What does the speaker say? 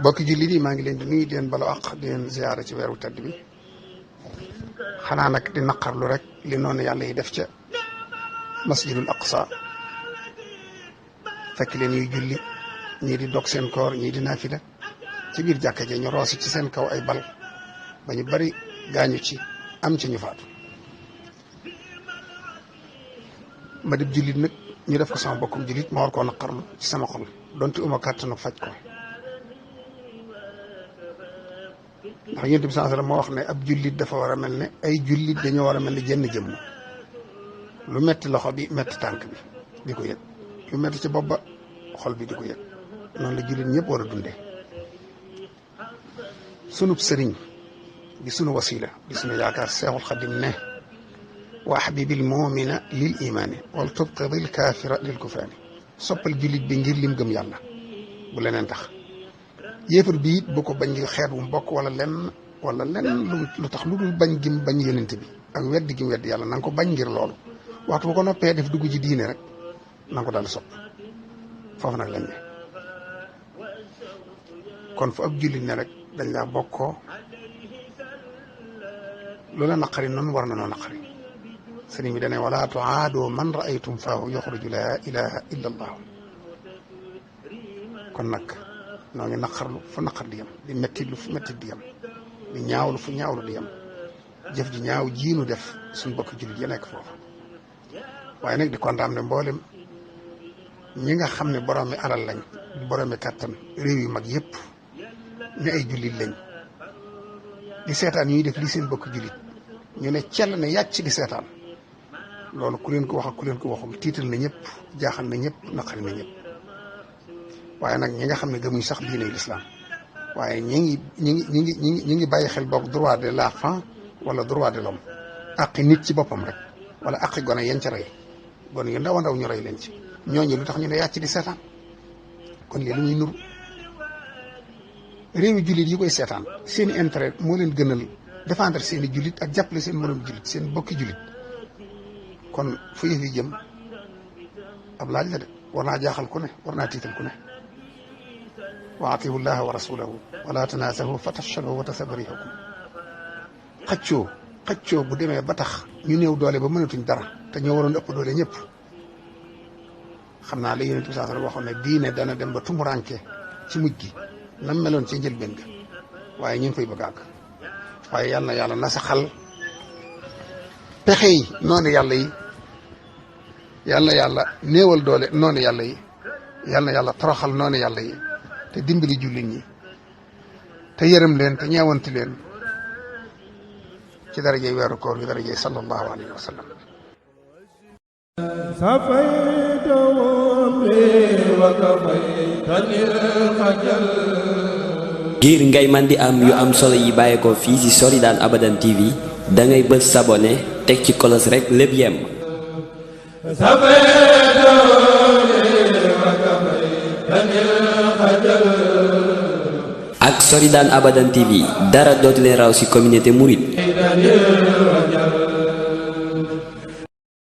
bokki jullit yi maa ngi leen di nuyu di leen balu àq di leen ziyaara ci weeru tedd bi xanaa nag di naqarlu rek li noonu yàlla yi def ca masjidul aqsa fekk leen yuy julli ñii di dog seen koor ñii di naafila ci biir jàkka ja ñu roosi ci seen kaw ay bal ba ñu bari gaañu ci am ci ñu faatu ma dib jullit nag ñu def ko sama bokkum jullit ma war koo naqarlu ci sama xol donte uma kàttanu faj ko ndax Yonent bi sallallahu alayhi wasallam moo wax ne ab jullit dafa war a mel ne ay jullit dañoo war a mel ne jenn jëmm lu metti loxo bi metti tànk bi di ko yëg lu metti ci bopp ba xol bi di ko yëg noonu la jullit ñëpp war a dundee sunub sëriñ di sunu wasila di sunu yaakaar Seexul Xadim ne wa ahbibil mu'mina lil imaani wal tubtidil kaafira lil kufraani soppal jullit bi ngir lim gëm yàlla bu leneen tax yéefar bi it bu ko bañ ngir xeet wu mbokk wala lenn lu tax lu dul bañ gim bañ yonent bi ak weddi gim weddi yàlla na nga ko bañ ngir loolu waxtu bu ko noppee def dugg ci diine rek na nga ko daal sopp foofu nag lañ ne kon fu ab jullit ne rek dañ laa bokkoo loola naqari noonu war na noo naqari sëriñ bi dane wala tuaadoo man raaytum faahu yaxruju laa ilaha illa allah kon nag noo ngi naqarlu fu naqar di yem di metti lu fu metti di yem di ñaawlu fu ñaawlu di yem jëf ji ñaaw jiinu def suñ bokk jullit ya nekk foofu waaye nag di kontaan ne mboolem ñi nga xam ne boroomi alal lañ boroomi kàttan réew yu mag yëpp ne ay jullit lañ di seetaan ñuy def li seen bokk jullit ñu ne cell ne yàcc di seetaan loolu ku leen ko wax ak ku leen ko waxul tiital na ñëpp jaaxal na ñëpp naqari na ñëpp waaye nag ñi nga xam ne gëmuñ sax diine l'islam waaye ñi ngi bàyyi xel boog droit de l'enfant wala droit de l'homme aqi nit ci boppam rek wala aqi gone yeen ca rey gone yu ndaw a ndaw ñu rey leen ci ñooñu lu tax ñu ne yàcc di seetaan kon lii lu ñuy nuru réewi jullit yi koy seetaan seeni intérêt moo leen gënal défendre seeni jullit ak jàppale seen moroom jullit seen bokki jullit kon fu yëf yi jëm ab laaj la de war naa jaaxal ku ne war naa tiital ku ne wa atiiwu llaha wa rasulahu wala tanaasahu fa tafshalu wa tasaba riihukum xëccoo bu demee ba tax ñu néew doole ba mënatuñ dara te ñoo waroon ëpp doole ñëpp xam naa la Yonent bi sallallahu alayhi wasallam waxoon ne diine dana dem ba tumuranke ci mujj gi nam meloon ci njëlbeen ga waaye ñu ngi fay bëgg àgg waaye yal na yàlla nasaxal pexe yi noonu yàlla yi yal na yàlla néewal doole noonu yàlla yi yal na yàlla toroxal noonu yàlla yi te dimbali jullit ñi te yërëm leen te ñeewanti leen ci darajey weeru koor bi darajey sallallahu alayhi wa sallam ngir ngay man di am yu am solo yi bàyyeekoo fii ci Soridane Abadan TV da ngay bës s'abonné teg ci kolos rek lépp yem. ak Soridane Abadan TV dara dootu leen raw ci communauté mouride.